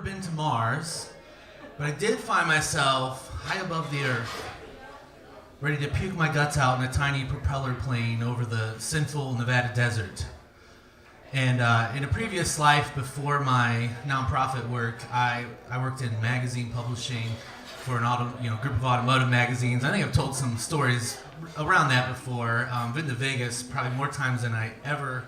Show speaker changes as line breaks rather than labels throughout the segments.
been to Mars, but I did find myself high above the earth, ready to puke my guts out in a tiny propeller plane over the sinful Nevada desert. And in a previous life, before my nonprofit work, I worked in magazine publishing for an group of automotive magazines. I think I've told some stories around that before. Been to Vegas probably more times than I ever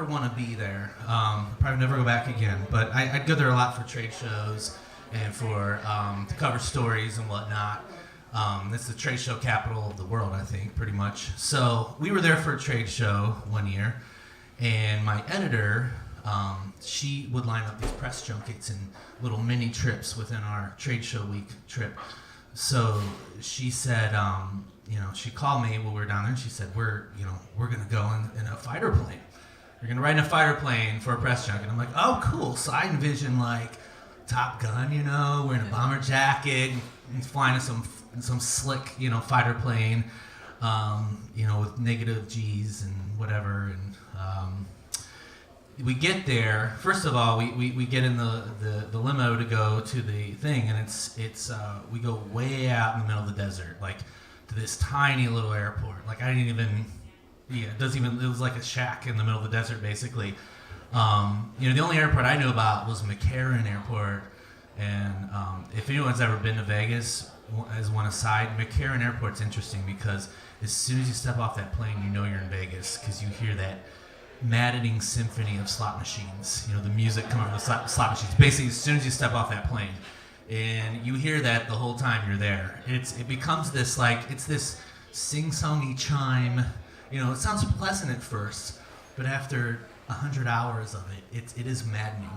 want to be there. Probably never go back again. But I'd go there a lot for trade shows and for to cover stories and whatnot. It's the trade show capital of the world, I think, pretty much. So we were there for a trade show one year, and my editor, she would line up these press junkets and little mini trips within our trade show week trip. So she said, she called me while we were down there, and she said, we're gonna go in a fighter plane. You're gonna ride in a fighter plane for a press junket. I'm like, oh, cool. So I envision like Top Gun, wearing a bomber jacket, and flying in some slick, fighter plane, with negative G's and whatever. And we get there. First of all, we get in the limo to go to the thing, and it's we go way out in the middle of the desert, like to this tiny little airport. Like it was like a shack in the middle of the desert, basically. The only airport I knew about was McCarran Airport, and if anyone's ever been to Vegas, as one aside, McCarran Airport's interesting because as soon as you step off that plane, you know you're in Vegas because you hear that maddening symphony of slot machines. The music coming from the slot machines. Basically, as soon as you step off that plane, and you hear that the whole time you're there. It becomes this it's this sing-songy chime. It sounds pleasant at first, but after 100 hours of it is maddening.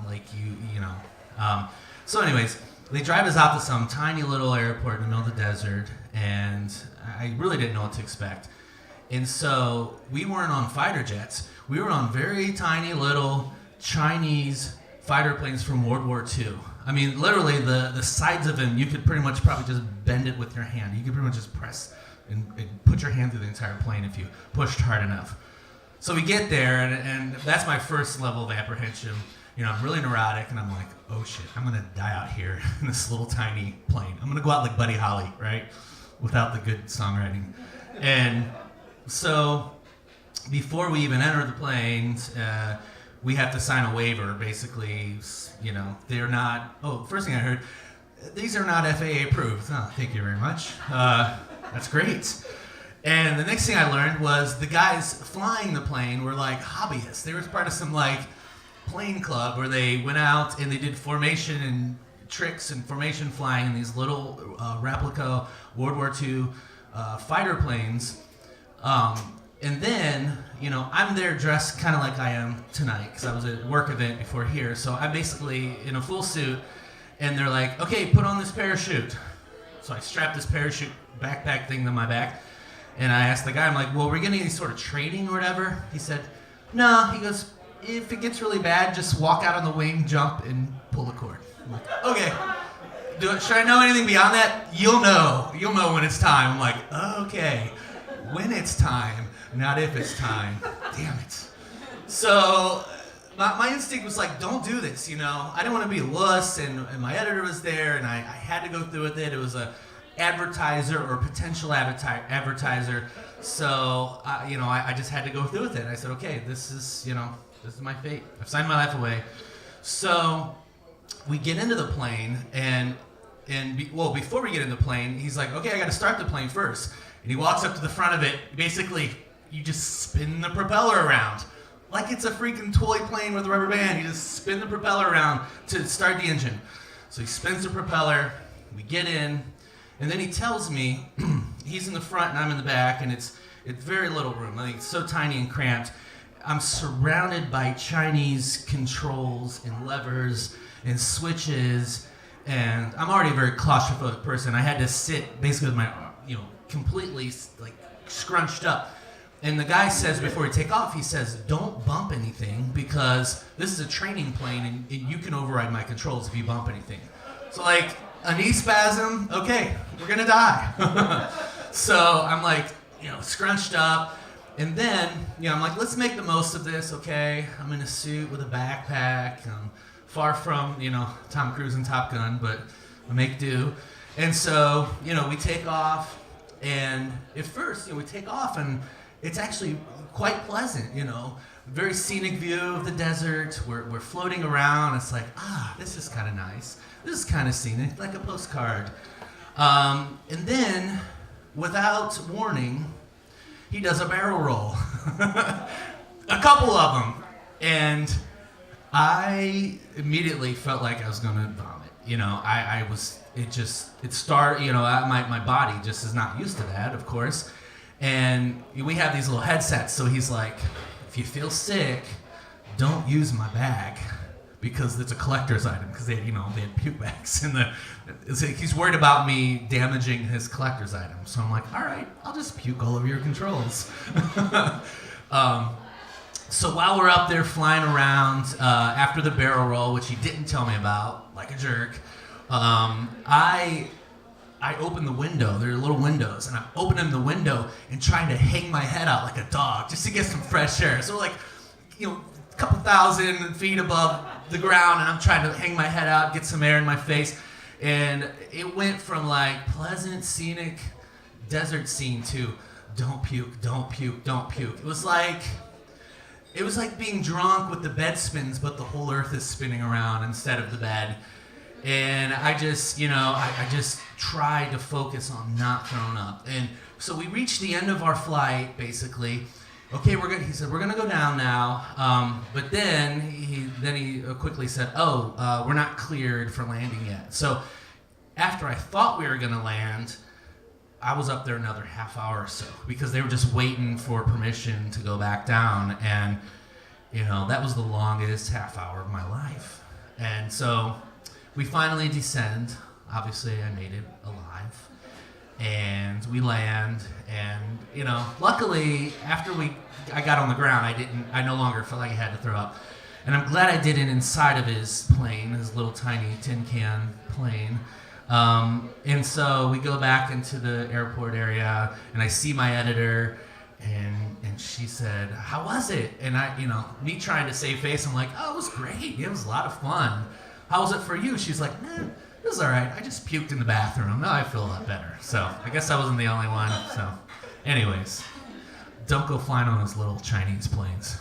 So anyways, they drive us out to some tiny little airport in the middle of the desert, and I really didn't know what to expect. And so we weren't on fighter jets. We were on very tiny little Chinese fighter planes from World War II. I mean, literally the sides of them, you could pretty much probably just bend it with your hand. You could pretty much just press and put your hand through the entire plane if you pushed hard enough. So we get there, and that's my first level of apprehension. I'm really neurotic, and I'm like, oh shit, I'm gonna die out here in this little tiny plane. I'm gonna go out like Buddy Holly, right? Without the good songwriting. And so before we even enter the planes, we have to sign a waiver. Basically, they're not, first thing I heard, these are not FAA approved. Oh, thank you very much. That's great. And the next thing I learned was the guys flying the plane were like hobbyists. They were part of some plane club where they went out and they did formation and tricks and formation flying in these little replica World War II fighter planes. And then, I'm there dressed kind of like I am tonight because I was at a work event before here. So I'm basically in a full suit, and they're like, okay, put on this parachute. So I strapped this parachute backpack thing to my back, and I asked the guy, I'm like, well, we're getting any sort of training or whatever? He said, no. He goes, if it gets really bad, just walk out on the wing, jump, and pull the cord. I'm like, okay. Should I know anything beyond that? You'll know when it's time. I'm like, okay, when it's time, not if it's time. Damn it. So my instinct was like, don't do this, I didn't want to be a wuss, and my editor was there, and I had to go through with it. It was a advertiser or potential advertiser, so I just had to go through with it. I said, okay, this is my fate. I've signed my life away. So we get into the plane, and before we get in the plane, he's like, okay, I got to start the plane first. And he walks up to the front of it. Basically, you just spin the propeller around. Like it's a freaking toy plane with a rubber band. You just spin the propeller around to start the engine. So he spins the propeller, we get in, and then he tells me, he's in the front and I'm in the back, and it's very little room. I think it's so tiny and cramped. I'm surrounded by Chinese controls and levers and switches, and I'm already a very claustrophobic person. I had to sit basically with my, completely scrunched up. And the guy says before we take off, he says, don't bump anything because this is a training plane and you can override my controls if you bump anything. So a knee spasm, okay, we're gonna die. So I'm scrunched up. And then, I'm like, let's make the most of this, okay? I'm in a suit with a backpack. I'm far from, Tom Cruise and Top Gun, but I make do. And so, we take off, and at first, we take off, and it's actually quite pleasant, very scenic view of the desert. We're floating around. It's like, this is kind of nice. This is kind of scenic, like a postcard. And then, without warning, he does a barrel roll. A couple of them. And I immediately felt like I was going to vomit. My body just is not used to that, of course. And we have these little headsets, so he's like, if you feel sick, don't use my bag, because it's a collector's item, because they had puke bags he's worried about me damaging his collector's item. So I'm like, all right, I'll just puke all over your controls. So while we're up there flying around, after the barrel roll, which he didn't tell me about, like a jerk, I open the window. There are little windows, and I'm opening the window and trying to hang my head out like a dog just to get some fresh air. So a couple thousand feet above the ground, and I'm trying to hang my head out, get some air in my face. And it went from like pleasant, scenic desert scene to don't puke, don't puke, don't puke. It was like being drunk with the bed spins, but the whole earth is spinning around instead of the bed. And I just, I just tried to focus on not throwing up. And so we reached the end of our flight, basically. Okay, he said, we're gonna go down now. But then he quickly said, we're not cleared for landing yet. So after I thought we were gonna land, I was up there another half hour or so, because they were just waiting for permission to go back down. And, that was the longest half hour of my life. And so we finally descend. Obviously, I made it alive. And we land, and, luckily, after I got on the ground, I no longer felt like I had to throw up. And I'm glad I did it inside of his plane, his little tiny tin can plane. And so we go back into the airport area, and I see my editor, and she said, how was it? And me trying to save face, I'm like, oh, it was great. It was a lot of fun. How was it for you? She's like, it was all right. I just puked in the bathroom. Now I feel a lot better. So I guess I wasn't the only one. So anyways, don't go flying on those little Chinese planes.